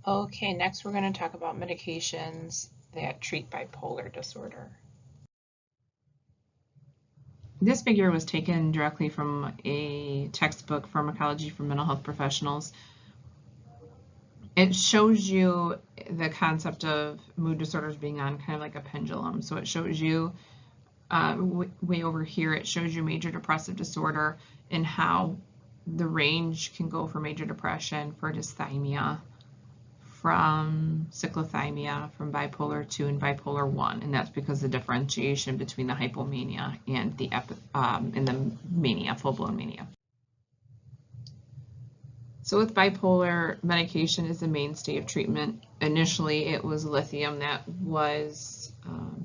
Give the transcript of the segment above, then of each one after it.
Okay, next we're going to talk about medications that treat bipolar disorder. This figure was taken directly from a textbook, Pharmacology for Mental Health Professionals. It shows you the concept of mood disorders being on kind of like a pendulum. So it shows you way over here, it shows you major depressive disorder and how the range can go for major depression, for dysthymia, from cyclothymia, from bipolar 2 and bipolar 1, and that's because the differentiation between the hypomania and the mania, full-blown mania. So with bipolar, medication is the mainstay of treatment. Initially, it was lithium that was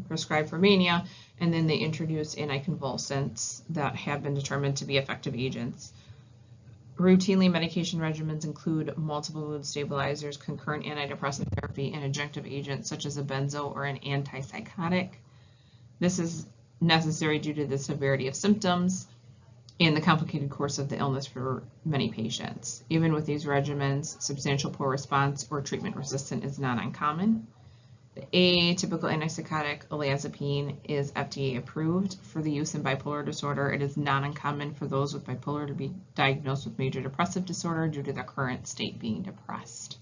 prescribed for mania, and then they introduced anticonvulsants that have been determined to be effective agents. Routinely, medication regimens include multiple mood stabilizers, concurrent antidepressant therapy, and adjunctive agents such as a benzo or an antipsychotic. This is necessary due to the severity of symptoms and the complicated course of the illness for many patients. Even with these regimens, substantial poor response or treatment resistant is not uncommon. The atypical antipsychotic olanzapine is FDA approved for the use in bipolar disorder. It is not uncommon for those with bipolar to be diagnosed with major depressive disorder due to their current state being depressed.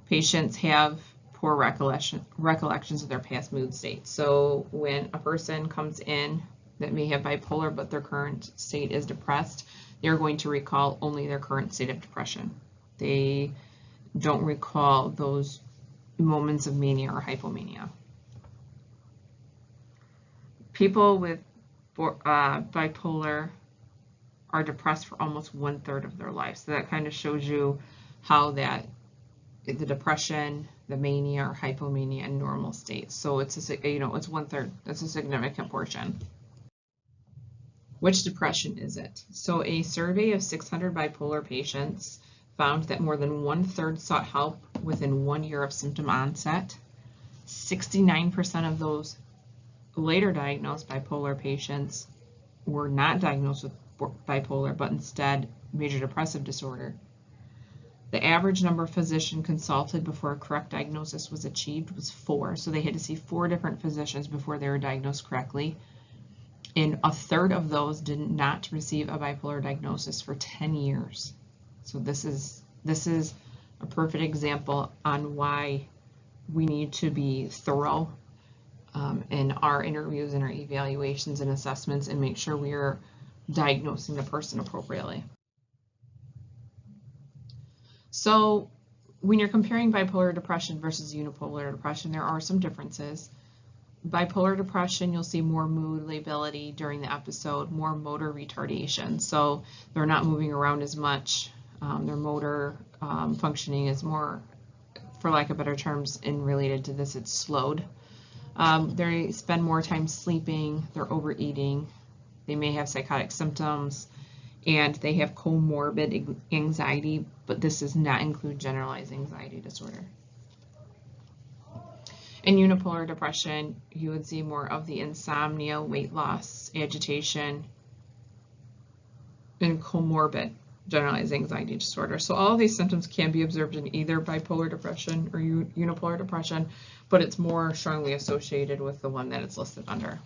Patients have poor recollections of their past mood states. So when a person comes in that may have bipolar but their current state is depressed, they're going to recall only their current state of depression. They don't recall those moments of mania or hypomania. People with bipolar are depressed for almost 1/3 of their life. So that kind of shows you how that the depression, the mania or hypomania in normal states. So it's it's 1/3. That's a significant portion. Which depression is it? So a survey of 600 bipolar patients found that more than 1/3 sought help within 1 year of symptom onset. 69% of those later diagnosed bipolar patients were not diagnosed with bipolar, but instead major depressive disorder. The average number of physicians consulted before a correct diagnosis was achieved was 4. So they had to see 4 different physicians before they were diagnosed correctly. And 1/3 of those did not receive a bipolar diagnosis for 10 years. So this is a perfect example on why we need to be thorough in our interviews and our evaluations and assessments and make sure we are diagnosing the person appropriately. So when you're comparing bipolar depression versus unipolar depression, there are some differences. Bipolar depression, you'll see more mood lability during the episode, more motor retardation. So they're not moving around as much. Their motor functioning is more, for lack of better terms, and related to this, it's slowed. They spend more time sleeping, they're overeating, they may have psychotic symptoms, and they have comorbid anxiety, but this does not include generalized anxiety disorder. In unipolar depression, you would see more of the insomnia, weight loss, agitation, and comorbid generalized anxiety disorder. So all of these symptoms can be observed in either bipolar depression or unipolar depression, but it's more strongly associated with the one that it's listed under.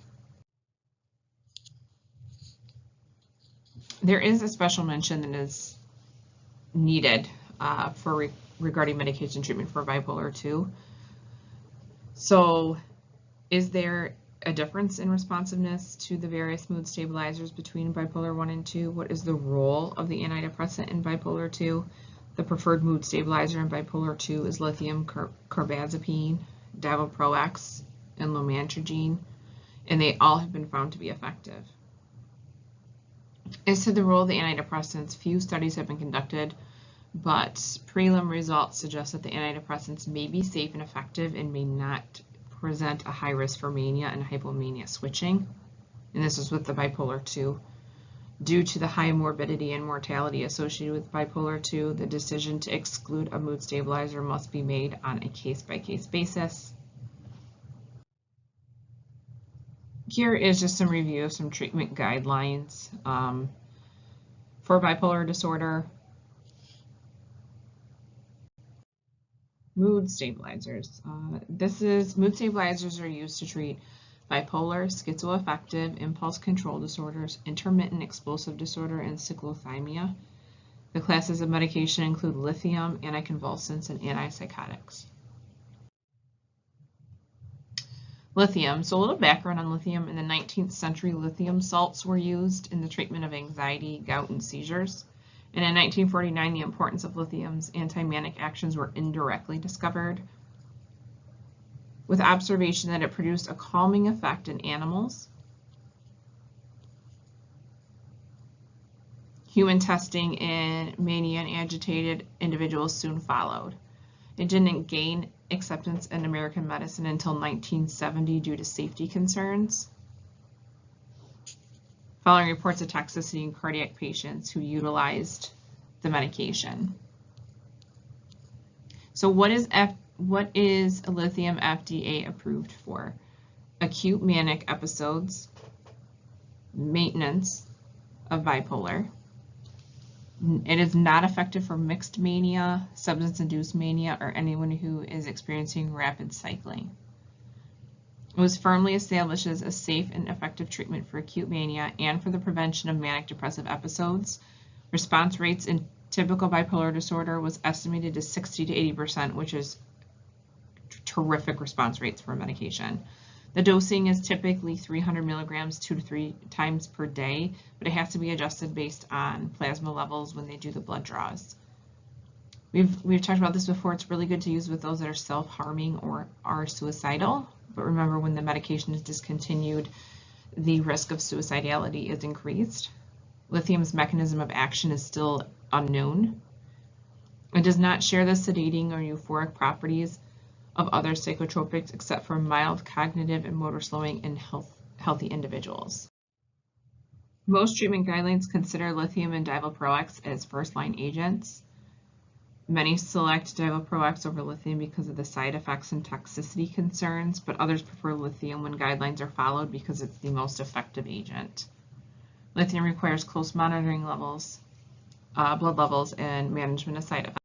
There is a special mention that is needed regarding medication treatment for bipolar 2. So is there a difference in responsiveness to the various mood stabilizers between bipolar 1 and 2? What is the role of the antidepressant in bipolar 2? The preferred mood stabilizer in bipolar 2 is lithium carbazepine, Davoprox, and lamotrigine, and they all have been found to be effective. As to the role of the antidepressants, few studies have been conducted, but prelim results suggest that the antidepressants may be safe and effective and may not present a high risk for mania and hypomania switching. And this is with the bipolar 2. Due to the high morbidity and mortality associated with bipolar 2, the decision to exclude a mood stabilizer must be made on a case-by-case basis. Here is just some review of some treatment guidelines for bipolar disorder. Mood stabilizers. Mood stabilizers are used to treat bipolar, schizoaffective, impulse control disorders, intermittent explosive disorder, and cyclothymia. The classes of medication include lithium, anticonvulsants, and antipsychotics. Lithium. So a little background on lithium. In the 19th century, lithium salts were used in the treatment of anxiety, gout, and seizures. And in 1949, the importance of lithium's anti-manic actions were indirectly discovered, with observation that it produced a calming effect in animals. Human testing in mania and agitated individuals soon followed. It didn't gain acceptance in American medicine until 1970 due to safety concerns, following reports of toxicity in cardiac patients who utilized the medication. So what is lithium FDA approved for? Acute manic episodes, maintenance of bipolar. It is not effective for mixed mania, substance-induced mania, or anyone who is experiencing rapid cycling. It was firmly established as a safe and effective treatment for acute mania and for the prevention of manic depressive episodes. Response rates in typical bipolar disorder was estimated to 60 to 80%, which is terrific response rates for medication. The dosing is typically 300 milligrams 2 to 3 times per day, but it has to be adjusted based on plasma levels when they do the blood draws. We've talked about this before. It's really good to use with those that are self-harming or are suicidal. But remember, when the medication is discontinued, the risk of suicidality is increased. Lithium's mechanism of action is still unknown. It does not share the sedating or euphoric properties of other psychotropics except for mild cognitive and motor slowing in healthy individuals. Most treatment guidelines consider lithium and divalproex as first-line agents. Many select divalproex over lithium because of the side effects and toxicity concerns, but others prefer lithium when guidelines are followed because it's the most effective agent. Lithium requires close monitoring levels, blood levels, and management of side effects.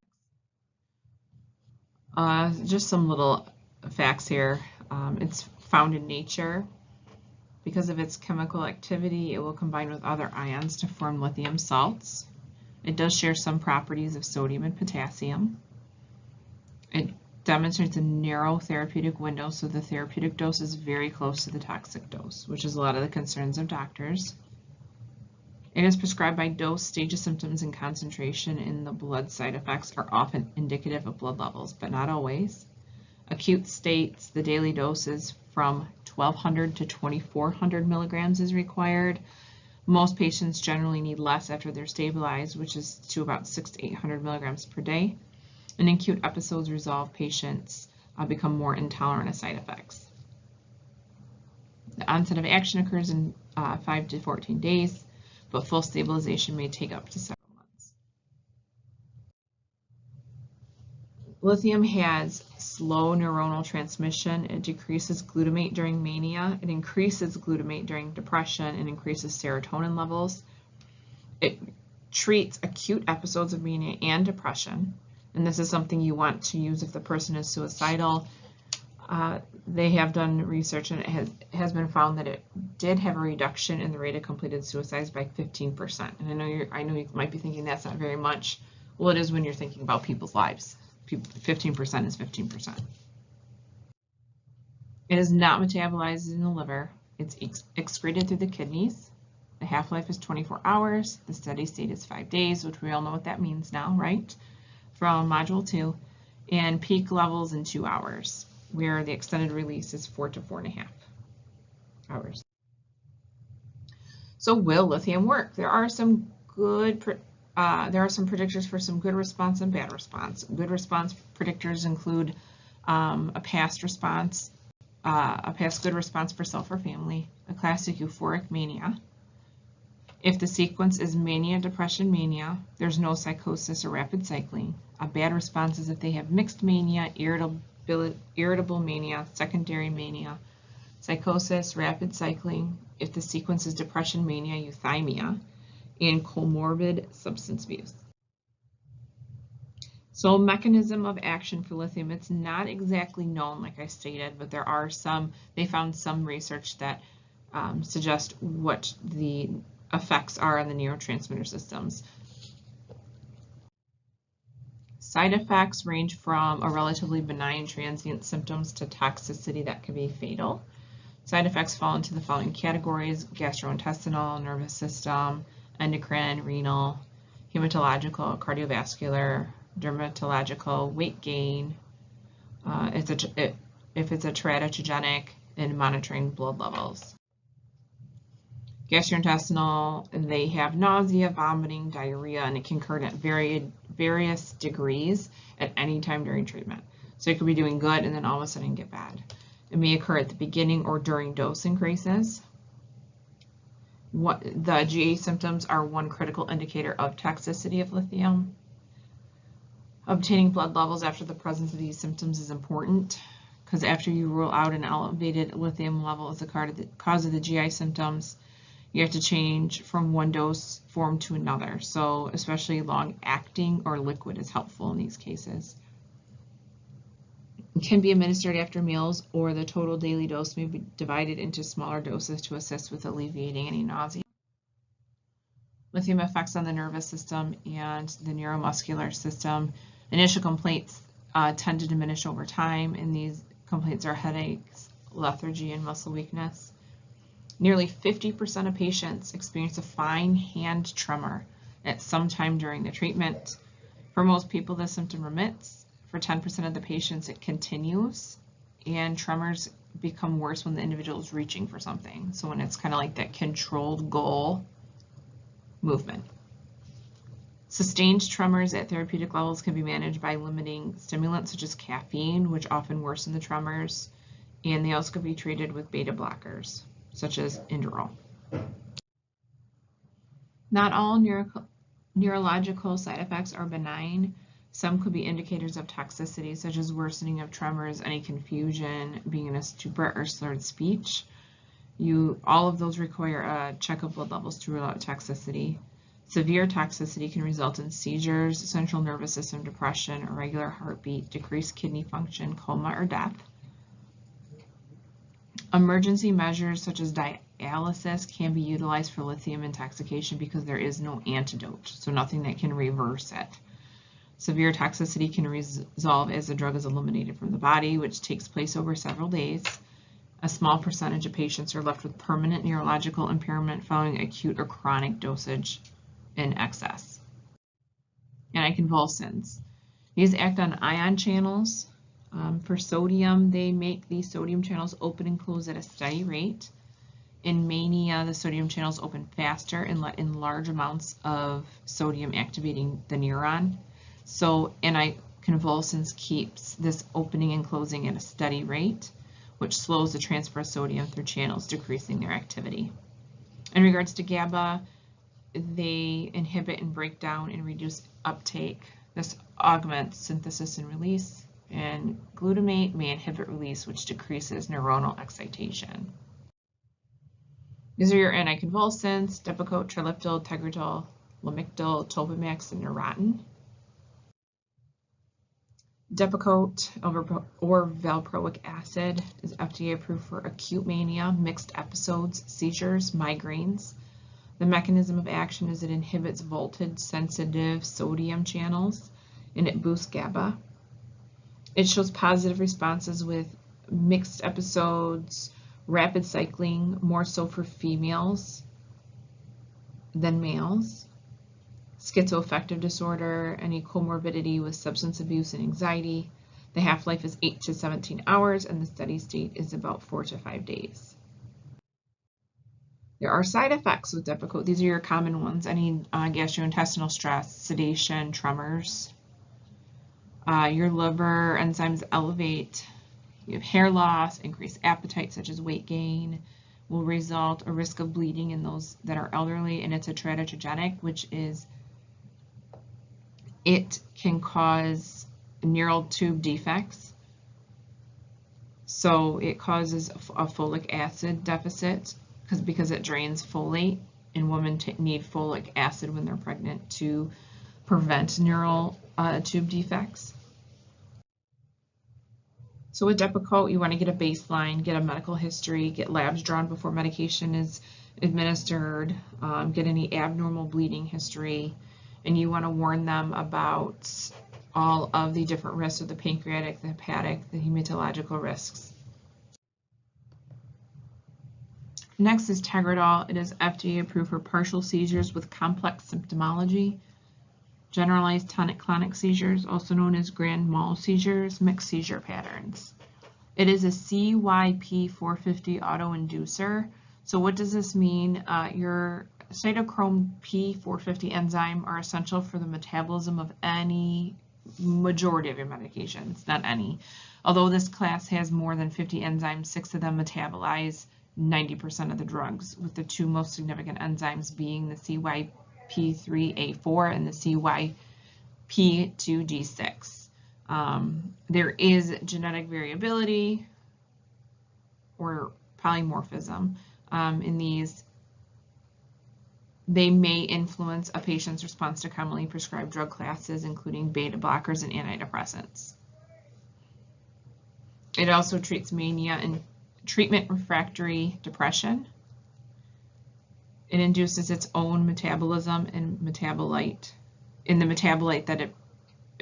Just some little facts here. It's found in nature. Because of its chemical activity, it will combine with other ions to form lithium salts. It does share some properties of sodium and potassium. It demonstrates a narrow therapeutic window, so the therapeutic dose is very close to the toxic dose, which is a lot of the concerns of doctors. It is prescribed by dose, stage of symptoms, and concentration in the blood. Side effects are often indicative of blood levels, but not always. Acute states, the daily doses from 1,200 to 2,400 milligrams is required. Most patients generally need less after they're stabilized, which is to about 600 to 800 milligrams per day. And acute episodes resolve, patients become more intolerant of side effects. The onset of action occurs in 5 to 14 days, but full stabilization may take up to several months. Lithium has slow neuronal transmission. It decreases glutamate during mania. It increases glutamate during depression and increases serotonin levels. It treats acute episodes of mania and depression. And this is something you want to use if the person is suicidal. They have done research, and it has been found that it did have a reduction in the rate of completed suicides by 15%. And I know you might be thinking that's not very much. Well, it is when you're thinking about people's lives. 15% is 15%. It is not metabolized in the liver. It's excreted through the kidneys. The half-life is 24 hours. The steady state is 5 days, which we all know what that means now, right? From Module 2. And peak levels in 2 hours, where the extended release is 4 to 4.5 hours. So will lithium work? There are some predictors for some good response and bad response. Good response predictors include a past good response for self or family, a classic euphoric mania. If the sequence is mania, depression, mania, there's no psychosis or rapid cycling. A bad response is if they have mixed mania, irritable mania, secondary mania, psychosis, rapid cycling. If the sequence is depression, mania, euthymia, and comorbid substance abuse. So mechanism of action for lithium, it's not exactly known, like I stated, but they found some research that suggest what the effects are on the neurotransmitter systems. Side effects range from a relatively benign transient symptoms to toxicity that can be fatal. Side effects fall into the following categories: gastrointestinal, nervous system, endocrine, renal, hematological, cardiovascular, dermatological, weight gain, if it's a teratogenic, and monitoring blood levels. Gastrointestinal, they have nausea, vomiting, diarrhea, and it can occur at various degrees at any time during treatment. So it could be doing good and then all of a sudden get bad. It may occur at the beginning or during dose increases. The GA symptoms are one critical indicator of toxicity of lithium. Obtaining blood levels after the presence of these symptoms is important, because after you rule out an elevated lithium level as the cause of the GI symptoms, you have to change from one dose form to another. So especially long-acting or liquid is helpful in these cases. It can be administered after meals, or the total daily dose may be divided into smaller doses to assist with alleviating any nausea. Lithium effects on the nervous system and the neuromuscular system. Initial complaints tend to diminish over time, and these complaints are headaches, lethargy, and muscle weakness. Nearly 50% of patients experience a fine hand tremor at some time during the treatment. For most people, the symptom remits. For 10% of the patients, it continues, and tremors become worse when the individual is reaching for something. So when it's kind of like that controlled goal movement. Sustained tremors at therapeutic levels can be managed by limiting stimulants such as caffeine, which often worsen the tremors, and they also could be treated with beta blockers, such as Inderal. Not all neurological side effects are benign. Some could be indicators of toxicity, such as worsening of tremors, any confusion, being in a stupor or slurred speech. All of those require a check of blood levels to rule out toxicity. Severe toxicity can result in seizures, central nervous system depression, irregular heartbeat, decreased kidney function, coma, or death. Emergency measures such as dialysis can be utilized for lithium intoxication because there is no antidote, so nothing that can reverse it. Severe toxicity can resolve as the drug is eliminated from the body, which takes place over several days. A small percentage of patients are left with permanent neurological impairment following acute or chronic dosage in excess. Anticonvulsants. These act on ion channels. For sodium, they make these sodium channels open and close at a steady rate. In mania, the sodium channels open faster and let in large amounts of sodium activating the neuron. So anticonvulsants keeps this opening and closing at a steady rate, which slows the transfer of sodium through channels, decreasing their activity. In regards to GABA, they inhibit and break down and reduce uptake. This augments synthesis and release, and glutamate may inhibit release, which decreases neuronal excitation. These are your anticonvulsants: Depakote, Trileptal, Tegretol, Lamictal, Topamax, and Neurontin. Depakote or valproic acid is FDA approved for acute mania, mixed episodes, seizures, migraines. The mechanism of action is it inhibits voltage-sensitive sodium channels, and it boosts GABA. It shows positive responses with mixed episodes, rapid cycling, more so for females than males, schizoaffective disorder, any comorbidity with substance abuse and anxiety. The half-life is 8 to 17 hours, and the steady state is about 4 to 5 days. There are side effects with Depakote. These are your common ones: any gastrointestinal stress, sedation, tremors. Your liver enzymes elevate. You have hair loss, increased appetite, such as weight gain, will result a risk of bleeding in those that are elderly, and it's a teratogenic, which is it can cause neural tube defects. So it causes a folic acid deficit because it drains folate, and women need folic acid when they're pregnant to prevent neural tube defects. So with Depakote, you want to get a baseline, get a medical history, get labs drawn before medication is administered, get any abnormal bleeding history, and you want to warn them about all of the different risks of the pancreatic, the hepatic, the hematological risks. Next is Tegretol. It is FDA approved for partial seizures with complex symptomology, generalized tonic-clonic seizures, also known as grand mal seizures, mixed seizure patterns. It is a CYP450 autoinducer. So what does this mean? Your cytochrome P450 enzyme are essential for the metabolism of any majority of your medications, not any. Although this class has more than 50 enzymes, 6 of them metabolize 90% of the drugs, with the 2 most significant enzymes being the CYP3A4 and the CYP2D6. There is genetic variability or polymorphism in these. They may influence a patient's response to commonly prescribed drug classes, including beta blockers and antidepressants. It also treats mania and treatment-refractory depression. It induces its own metabolism and metabolite, and the metabolite that it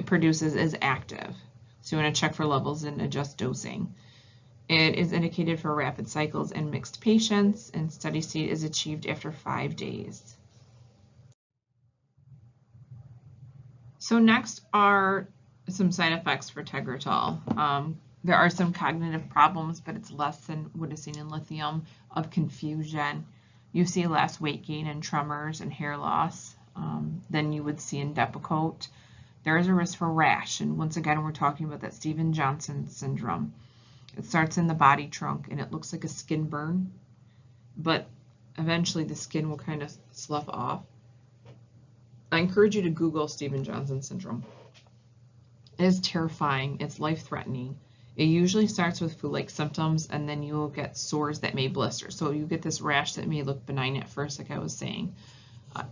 produces is active. So you want to check for levels and adjust dosing. It is indicated for rapid cycles and mixed patients, and steady state is achieved after 5 days. So next are some side effects for Tegretol. There are some cognitive problems, but it's less than what is seen in lithium, of confusion. You see less weight gain and tremors and hair loss than you would see in Depakote. There is a risk for rash, and once again, we're talking about that Stevens-Johnson syndrome. It starts in the body trunk, and it looks like a skin burn, but eventually the skin will kind of slough off. I encourage you to Google Stevens-Johnson syndrome. It is terrifying. It's life-threatening. It usually starts with flu-like symptoms, and then you will get sores that may blister. So you get this rash that may look benign at first, like I was saying.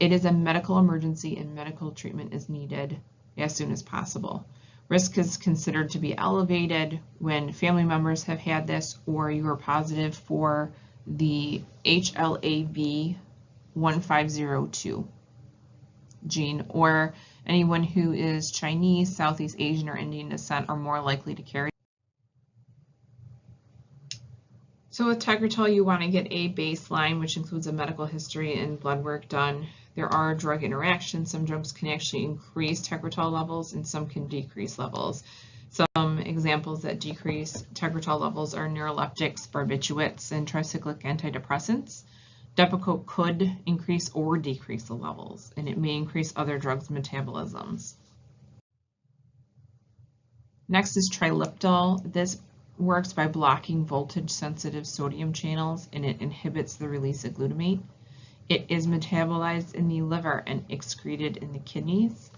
It is a medical emergency, and medical treatment is needed as soon as possible. Risk is considered to be elevated when family members have had this, or you are positive for the HLA-B1502 gene, or anyone who is Chinese, Southeast Asian, or Indian descent are more likely to carry. So with Tegretol, you want to get a baseline, which includes a medical history and blood work done. There are drug interactions. Some drugs can actually increase Tegretol levels, and some can decrease levels. Some examples that decrease Tegretol levels are neuroleptics, barbiturates, and tricyclic antidepressants. Depakote could increase or decrease the levels, and it may increase other drugs' metabolisms. Next is triliptol. This works by blocking voltage-sensitive sodium channels, and it inhibits the release of glutamate. It is metabolized in the liver and excreted in the kidneys.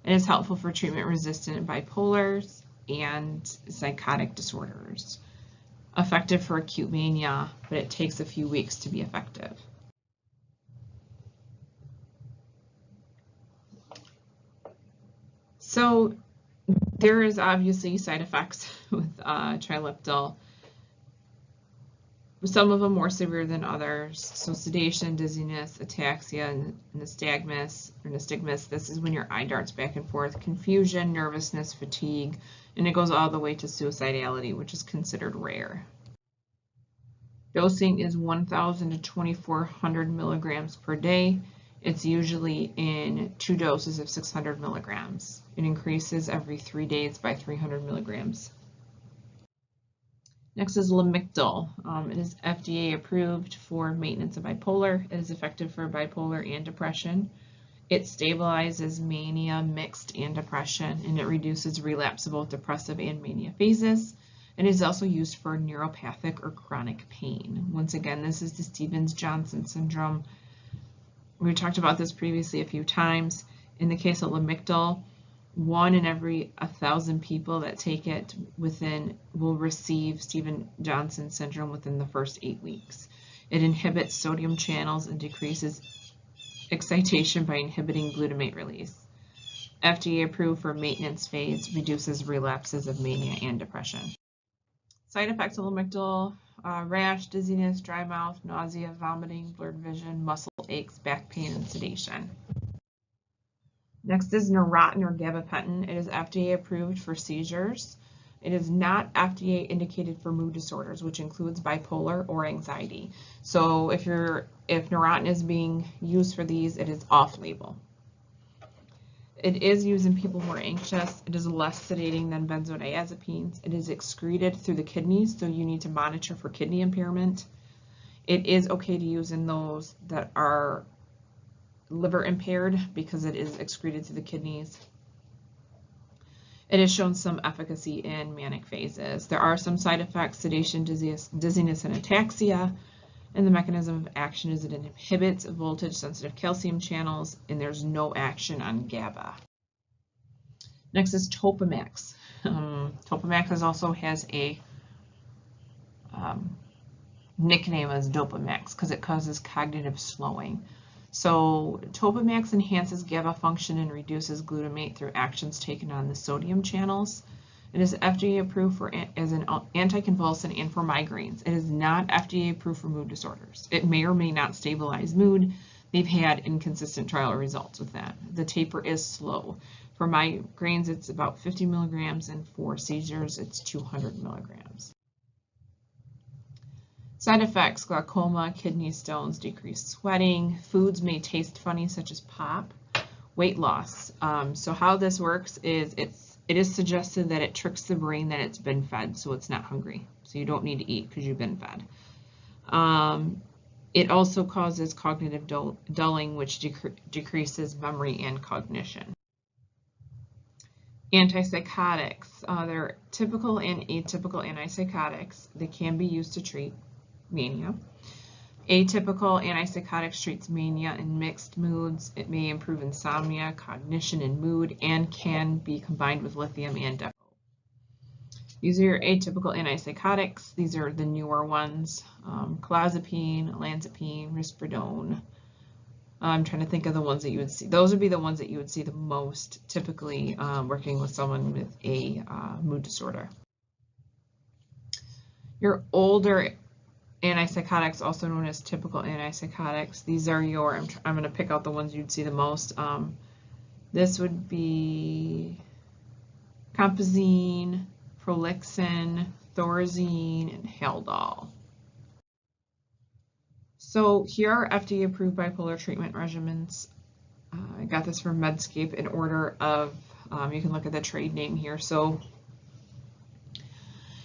It is helpful for treatment-resistant bipolars and psychotic disorders. Effective for acute mania, but it takes a few weeks to be effective. So there is obviously side effects with triliptol. Some of them more severe than others. So sedation, dizziness, ataxia, and nystagmus. This is when your eye darts back and forth. Confusion, nervousness, fatigue, and it goes all the way to suicidality, which is considered rare. Dosing is 1,000 to 2,400 milligrams per day. It's usually in 2 doses of 600 milligrams. It increases every 3 days by 300 milligrams. Next is Lamictal. It is FDA approved for maintenance of bipolar. It is effective for bipolar and depression. It stabilizes mania, mixed, and depression, and it reduces relapse of both depressive and mania phases. It is also used for neuropathic or chronic pain. Once again, this is the Stevens-Johnson syndrome. We talked about this previously a few times. In the case of Lamictal, 1 in every 1,000 people that take it will receive Stevens-Johnson syndrome within the first 8 weeks. It inhibits sodium channels and decreases excitation by inhibiting glutamate release. FDA approved for maintenance phase, reduces relapses of mania and depression. Side effects of Lamictal, rash, dizziness, dry mouth, nausea, vomiting, blurred vision, muscle aches, back pain, and sedation. Next is Neurontin or gabapentin. It is FDA approved for seizures. It is not FDA indicated for mood disorders, which includes bipolar or anxiety. So if Neurontin is being used for these, it is off-label. It is used in people who are anxious. It is less sedating than benzodiazepines. It is excreted through the kidneys, so you need to monitor for kidney impairment. It is okay to use in those that are liver impaired because it is excreted through the kidneys. It has shown some efficacy in manic phases. There are some side effects: sedation, dizziness, and ataxia. And the mechanism of action is it inhibits voltage-sensitive calcium channels, and there's no action on GABA. Next is Topamax. Topamax also has a nickname as Dopamax because it causes cognitive slowing. So Topamax enhances GABA function and reduces glutamate through actions taken on the sodium channels. It is FDA approved as an anticonvulsant and for migraines. It is not FDA approved for mood disorders. It may or may not stabilize mood. They've had inconsistent trial results with that. The taper is slow. For migraines, it's about 50 milligrams, and for seizures, it's 200 milligrams. Side effects: glaucoma, kidney stones, decreased sweating. Foods may taste funny, such as pop. Weight loss. So how this works is it is suggested that it tricks the brain that it's been fed, so it's not hungry. So you don't need to eat because you've been fed. It also causes cognitive dulling, which decreases memory and cognition. Antipsychotics. They're typical and atypical antipsychotics. They can be used to treat mania. Atypical antipsychotics treats mania in mixed moods. It may improve insomnia, cognition, and mood, and can be combined with lithium and depo. These are your atypical antipsychotics. These are the newer ones: clozapine, olanzapine, risperidone. I'm trying to think of the ones that you would see. Those would be the ones that you would see the most typically working with someone with a mood disorder. Your older antipsychotics, also known as typical antipsychotics, these are your, I'm going to pick out the ones you'd see the most. This would be compazine, prolixin, thorazine, and Haldol. So here are FDA-approved bipolar treatment regimens. I got this from Medscape in order of, you can look at the trade name here. So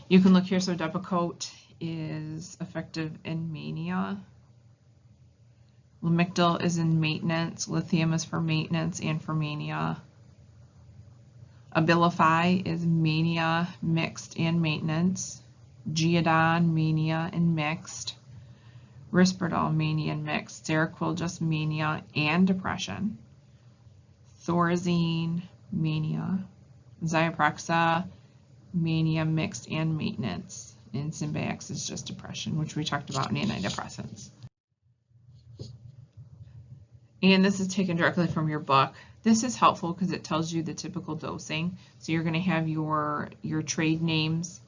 you can look here, so Depakote is effective in mania. Lamictal is in maintenance. Lithium is for maintenance and for mania. Abilify is mania, mixed, and maintenance. Geodon, mania, and mixed. Risperidone, mania, and mixed. Seroquel, just mania and depression. Thorazine, mania. Zyprexa, mania, mixed, and maintenance. And Symbyax is just depression, which we talked about in antidepressants. And this is taken directly from your book. This is helpful because it tells you the typical dosing. So you're going to have your trade names,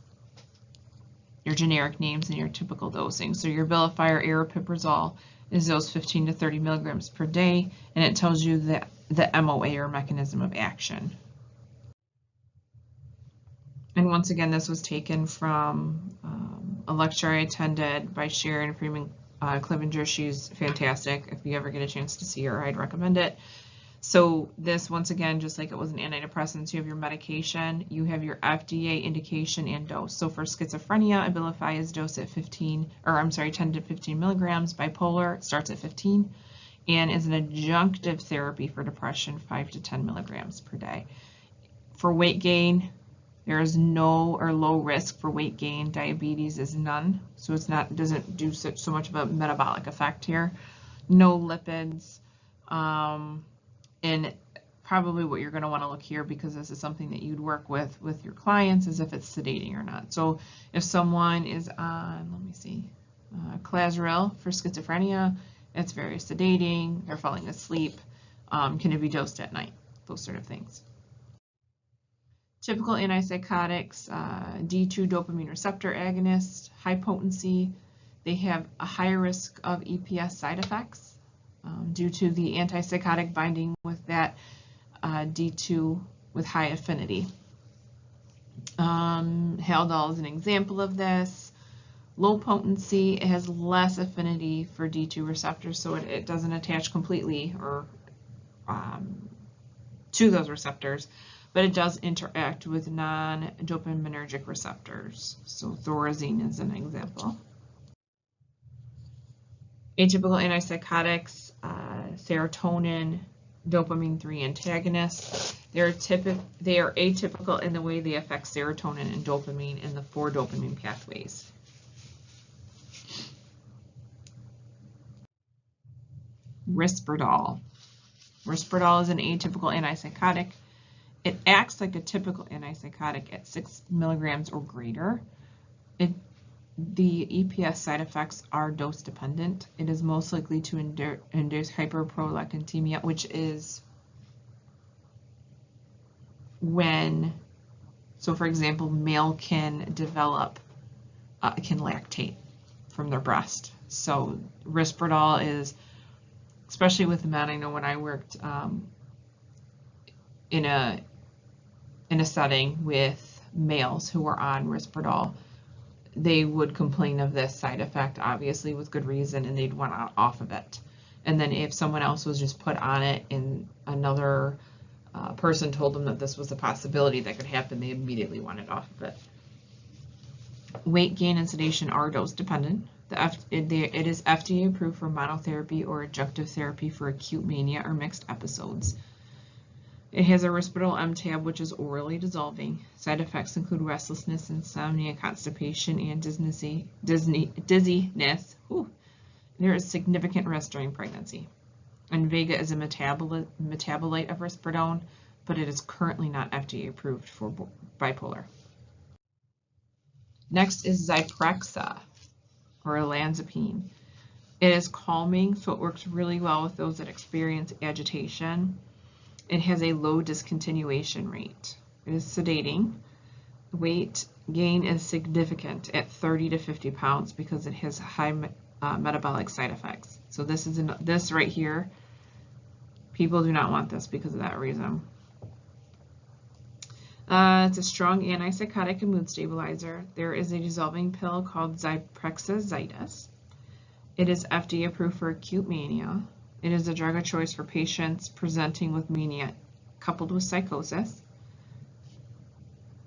your generic names, and your typical dosing. So your Abilify or aripiprazole is dosed 15 to 30 milligrams per day, and it tells you the MOA or mechanism of action. And once again, this was taken from a lecture I attended by Sharon Freeman Clevenger. She's fantastic. If you ever get a chance to see her, I'd recommend it. So this, once again, just like it was an antidepressant, you have your medication, you have your FDA indication and dose. So for schizophrenia, Abilify is dosed at 10 to 15 milligrams. Bipolar starts at 15 and is an adjunctive therapy for depression, 5 to 10 milligrams per day. For weight gain, there is no or low risk for weight gain. Diabetes is none, so it's not, doesn't do so much of a metabolic effect here. No lipids, and probably what you're going to want to look here, because this is something that you'd work with your clients, is if it's sedating or not. So if someone is on, let me see, Clasaril for schizophrenia, it's very sedating, they're falling asleep. Can it be dosed at night? those sort of things. Typical antipsychotics, D2 dopamine receptor agonists, high potency. They have a higher risk of EPS side effects due to the antipsychotic binding with that D2 with high affinity. Haldol is an example of this. Low potency, it has less affinity for D2 receptors, so it doesn't attach completely or to those receptors, but it does interact with non-dopaminergic receptors. So thorazine is an example. Atypical antipsychotics, serotonin, dopamine 3 antagonists. They are atypical in the way they affect serotonin and dopamine in the 4 dopamine pathways. Risperdal. Risperdal is an atypical antipsychotic. It acts like a typical antipsychotic at 6 milligrams or greater. The EPS side effects are dose dependent. It is most likely to induce hyperprolactinemia, which is when, so for example, male can develop, can lactate from their breast. So Risperdal is, especially with men, I know when I worked in a setting with males who were on Risperdal, they would complain of this side effect, obviously with good reason, and they'd want off of it. And then if someone else was just put on it and another person told them that this was a possibility that could happen, they immediately wanted off of it. Weight gain and sedation are dose dependent. It is FDA approved for monotherapy or adjunctive therapy for acute mania or mixed episodes. It has a Risperdal M-tab, which is orally dissolving. Side effects include restlessness, insomnia, constipation, and dizziness. Ooh. There is significant risk during pregnancy. Invega is a metabolite of Risperdal, but it is currently not FDA approved for bipolar. Next is Zyprexa, or olanzapine. It is calming, so it works really well with those that experience agitation. It has a low discontinuation rate. It is sedating. Weight gain is significant at 30 to 50 pounds because it has high metabolic side effects. So this right here, people do not want this because of that reason. It's a strong antipsychotic and mood stabilizer. There is a dissolving pill called Zyprexa Zydis. It is FDA approved for acute mania. It is a drug of choice for patients presenting with mania coupled with psychosis.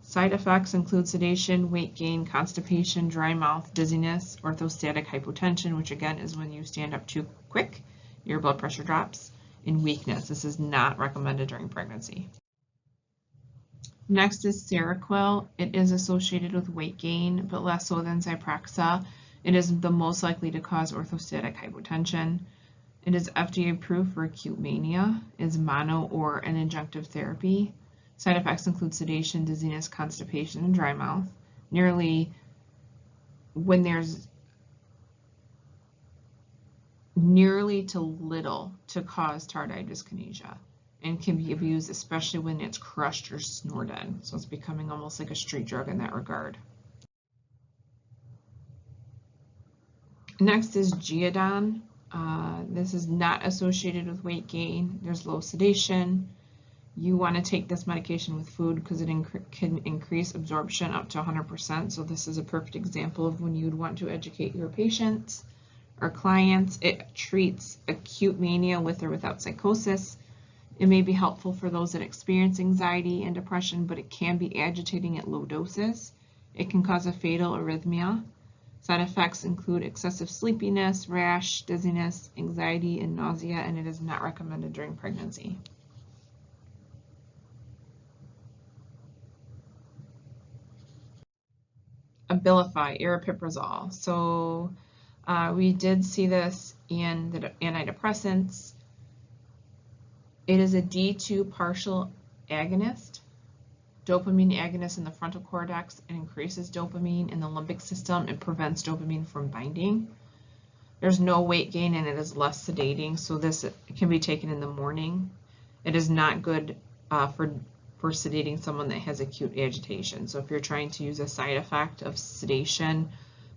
Side effects include sedation, weight gain, constipation, dry mouth, dizziness, orthostatic hypotension, which again is when you stand up too quick, your blood pressure drops, and weakness. This is not recommended during pregnancy. Next is Seroquel. It is associated with weight gain, but less so than Zyprexa. It is the most likely to cause orthostatic hypotension. It is FDA approved for acute mania, is mono or an adjunctive therapy. Side effects include sedation, dizziness, constipation, and dry mouth. When there's nearly to little to cause tardive dyskinesia, and can be abused especially when it's crushed or snorted. So it's becoming almost like a street drug in that regard. Next is Geodon. This is not associated with weight gain. There's low sedation. You want to take this medication with food because it can increase absorption up to 100%. So this is a perfect example of when you'd want to educate your patients or clients. It treats acute mania with or without psychosis. It may be helpful for those that experience anxiety and depression, but it can be agitating at low doses. It can cause a fatal arrhythmia. Side effects include excessive sleepiness, rash, dizziness, anxiety, and nausea, and it is not recommended during pregnancy. Abilify, aripiprazole. So we did see this in the antidepressants. It is a D2 partial agonist, dopamine agonist in the frontal cortex. It increases dopamine in the limbic system. It prevents dopamine from binding. There's no weight gain and it is less sedating, so this can be taken in the morning. It is not good for sedating someone that has acute agitation. So if you're trying to use a side effect of sedation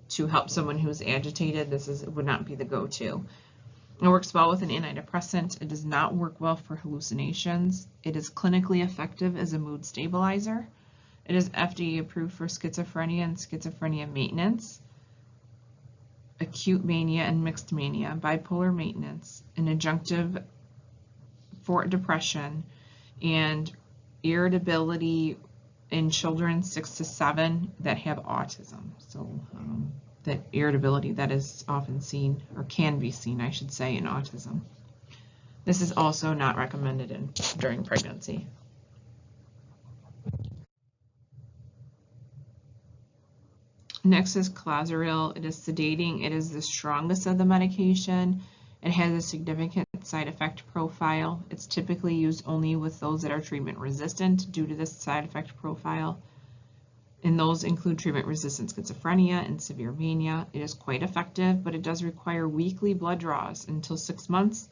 to help someone who's agitated, would not be the go-to. It works well with an antidepressant. It does not work well for hallucinations. It is clinically effective as a mood stabilizer. It is FDA approved for schizophrenia and schizophrenia maintenance, acute mania and mixed mania, bipolar maintenance, an adjunctive for depression, and irritability in children 6 to 7 that have autism. So that irritability that is often seen, or can be seen, I should say, in autism. This is also not recommended during pregnancy. Next is clozaril. It is sedating. It is the strongest of the medication. It has a significant side effect profile. It's typically used only with those that are treatment resistant due to this side effect profile. And those include treatment-resistant schizophrenia and severe mania. It is quite effective, but it does require weekly blood draws until 6 months.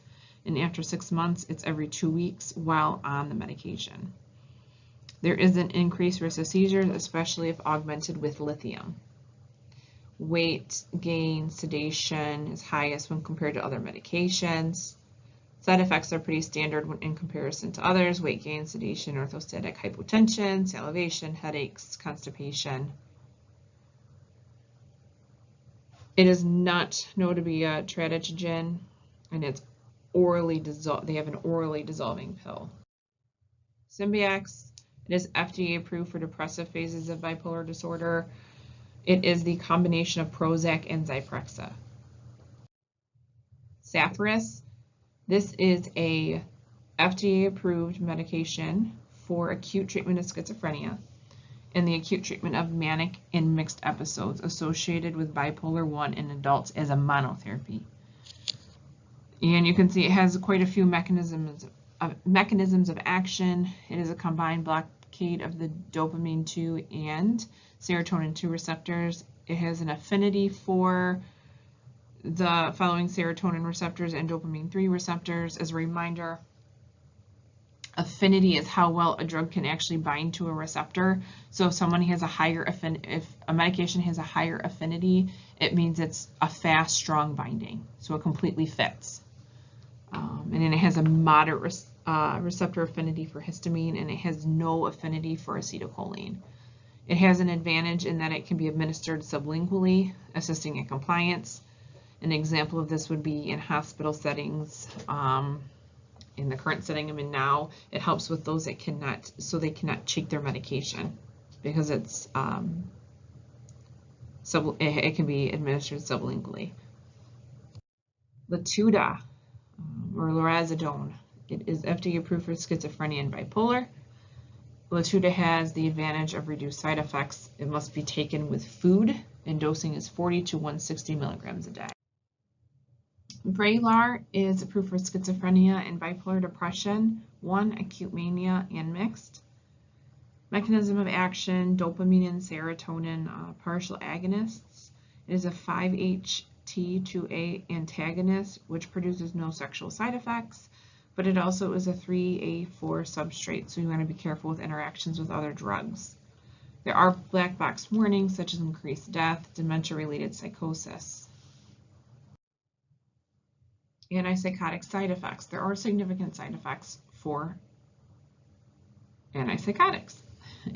And after 6 months, it's every 2 weeks while on the medication. There is an increased risk of seizures, especially if augmented with lithium. Weight gain, sedation is highest when compared to other medications. Side effects are pretty standard when in comparison to others: weight gain, sedation, orthostatic hypotension, salivation, headaches, constipation. It is not known to be a teratogen, and it's orally dissolved. They have an orally dissolving pill. Symbyax, it is FDA approved for depressive phases of bipolar disorder. It is the combination of Prozac and Zyprexa. Sapris, this is a FDA-approved medication for acute treatment of schizophrenia and the acute treatment of manic and mixed episodes associated with bipolar 1 in adults as a monotherapy. And you can see it has quite a few mechanisms of action. It is a combined blockade of the dopamine 2 and serotonin 2 receptors. It has an affinity for the following serotonin receptors and dopamine 3 receptors. As a reminder, affinity is how well a drug can actually bind to a receptor. So if someone has a higher if a medication has a higher affinity, it means it's a fast, strong binding. So it completely fits. And then it has a moderate receptor affinity for histamine, and it has no affinity for acetylcholine. It has an advantage in that it can be administered sublingually, assisting in compliance. An example of this would be in hospital settings. In the current setting I'm in now, it helps with those that cannot cheek their medication because it's it can be administered sublingually. Latuda, or lorazepam, it is FDA approved for schizophrenia and bipolar. Latuda has the advantage of reduced side effects. It must be taken with food, and dosing is 40 to 160 milligrams a day. Vraylar is approved for schizophrenia and bipolar depression, 1, acute mania, and mixed. Mechanism of action: dopamine and serotonin partial agonists. It is a 5-HT2A antagonist, which produces no sexual side effects, but it also is a 3A4 substrate, so you want to be careful with interactions with other drugs. There are black box warnings such as increased death, dementia-related psychosis. Antipsychotic side effects. There are significant side effects for antipsychotics,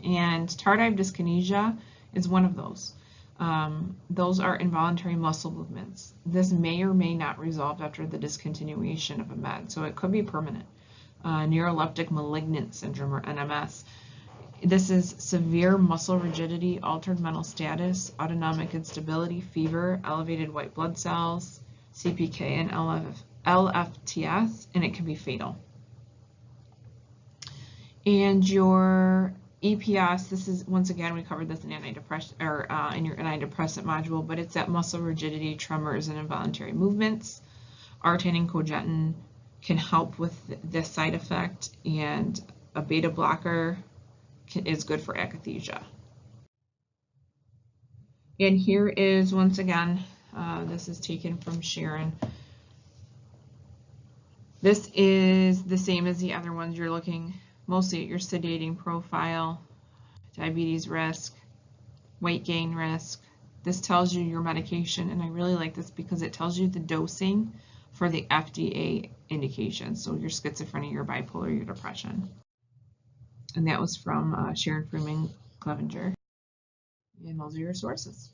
and tardive dyskinesia is one of those. Those are involuntary muscle movements. This may or may not resolve after the discontinuation of a med, so it could be permanent. Neuroleptic malignant syndrome, or NMS. This is severe muscle rigidity, altered mental status, autonomic instability, fever, elevated white blood cells, CPK and LFTS, and it can be fatal. And your EPS, this is, once again, we covered this in antidepressant, or in your antidepressant module, but it's that muscle rigidity, tremors, and involuntary movements. Artane and cogentin can help with this side effect, and a beta blocker is good for akathisia. And here is, once again, this is taken from Sharon. This is the same as the other ones. You're looking mostly at your sedating profile, diabetes risk, weight gain risk. This tells you your medication, and I really like this because it tells you the dosing for the FDA indication, so your schizophrenia, your bipolar, your depression. And that was from Sharon Freeman Clevenger. And those are your sources.